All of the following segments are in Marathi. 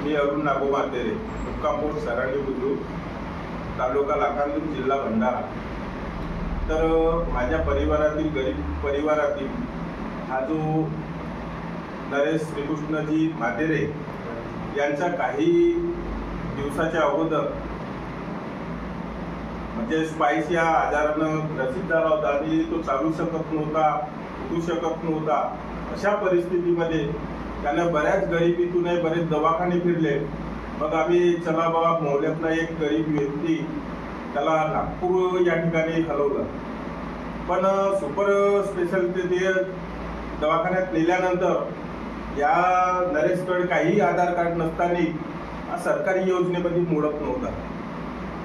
मी अरुण नागो मातेरे, मुक्काम पोस्ट सरांडी बुद्रुक, तालुका लाखांदूर, जिल्हा भंडारा। तर माझ्या परिवारातील गरीब परिवारातील हा जो नरेश श्रीकृष्णजी मातेरे यांचा काही दिवसाच्या अगोदर म्हणजे स्पाइस या आजारानं ग्रसित झाला होता आणि तो चालू शकत नव्हता, उठू शकत नव्हता। अशा परिस्थितीमध्ये त्याने बऱ्याच गरिबीतून बरेच दवाखाने फिरले। मग आम्ही चला बाबा मोहल्ल्यातला एक गरीब व्यक्ती त्याला नागपूर या ठिकाणी हलवलं, पण सुपर स्पेशालिटी दवाखान्यात नेल्यानंतर या नरेशकडे काही आधार कार्ड नसताना सरकारी योजनेमध्ये मोडत नव्हता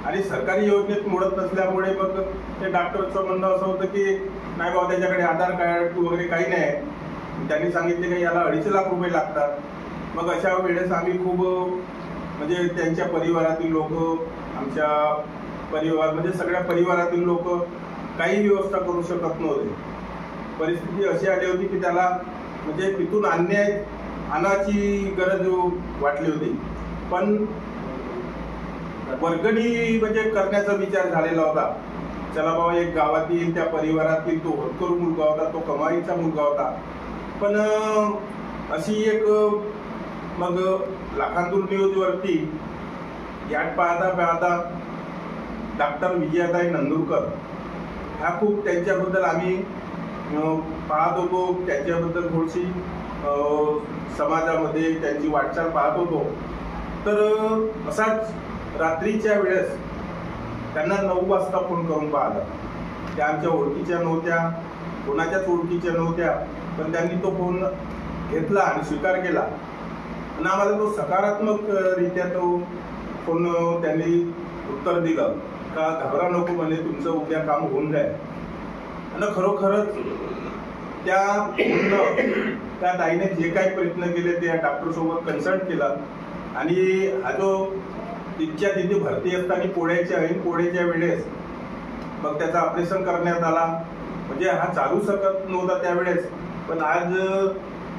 आणि सरकारी योजनेत मोडत नसल्यामुळे मग ते डॉक्टरचं म्हणणं असं होतं की नाही बाबा त्याच्याकडे आधार कार्ड वगैरे काही नाही। त्यांनी सांगितले की याला 2.5 लाख रुपये लागतात। मग अशा वेळेस आम्ही खूप म्हणजे त्यांच्या परिवारातील लोक, आमच्या परिवार म्हणजे सगळ्या परिवारातील लोक काही व्यवस्था करू शकत नव्हते। परिस्थिती अशी आली होती की त्याला म्हणजे तिथून आणायची गरज वाटली होती, पण वर्गणी म्हणजे करण्याचा विचार झालेला होता। चला बाबा एक गावातील त्या परिवारातील तो होतकरू मुलगा होता, तो कमाईचा मुलगा होता, पण अशी एक मग लाखांदूर न्यूजवरती यात पाहता डॉक्टर विजयाताई नंदुरकर ह्या खूप त्यांच्याबद्दल आम्ही पाहत होतो, त्यांच्याबद्दल थोडीशी समाजामध्ये त्यांची वाटचाल पाहत होतो। तर असाच रात्रीच्या वेळेस त्यांना 9 वाजता फोन करून पाहिला। त्या आमच्या ओळखीच्या नव्हत्या, कोणाच्याच ओळखीच्या नव्हत्या, पण त्यांनी तो फोन घेतला आणि स्वीकार केला आणि आम्हाला तो सकारात्मक रित्या तो फोन त्यांनी उत्तर दिलं का घाबरा नको म्हणे, तुमचं उद्या काम होऊन जाईल। आणि खरोखरच त्या ताईने जे काही प्रयत्न केले त्या डॉक्टर सोबत कन्सल्ट केला आणि हा जो तिथे भरती असताना पोळ्याच्या वेळेस मग त्याचं ऑपरेशन करण्यात आला। म्हणजे हा चालू शकत नव्हता त्यावेळेस, पण आज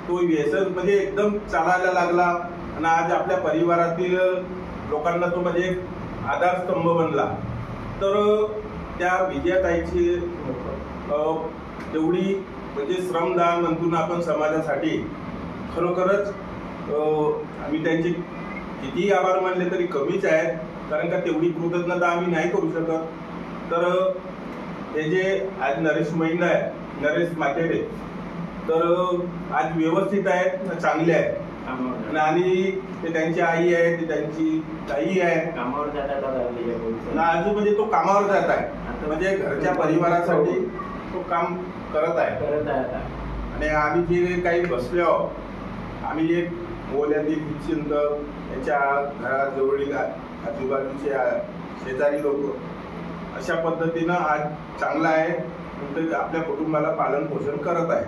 तो व्यसन म्हणजे एकदम चालायला लागला आणि आज आपल्या परिवारातील लोकांना तो म्हणजे आधारस्तंभ बनला। तर त्या विजयाताईची तेवढी म्हणजे श्रमदान म्हणून आपण समाजासाठी खरोखरच आम्ही त्यांचे किती आभार मानले तरी कमीच आहे, कारण का तेवढी कृतज्ञता आम्ही नाही करू शकत। तर हे जे आज नरेश मातेरे तर आज व्यवस्थित आहेत, चांगले आहेत आणि ते त्यांची आई आहे, ते त्यांची ताई आहे, कामावर जातात आज म्हणजे तो कामावर जात आहे, म्हणजे घरच्या परिवारासाठी तो काम करत आहे। आणि आम्ही जे काही बसलो आहोत, आम्ही एक मोहल्ल्यातील हितचिंत याच्या घराजवळील आजूबाजूचे शेजारी लोक अशा पद्धतीनं आज चांगला आहे, आपल्या कुटुंबाला पालन पोषण करत आहे।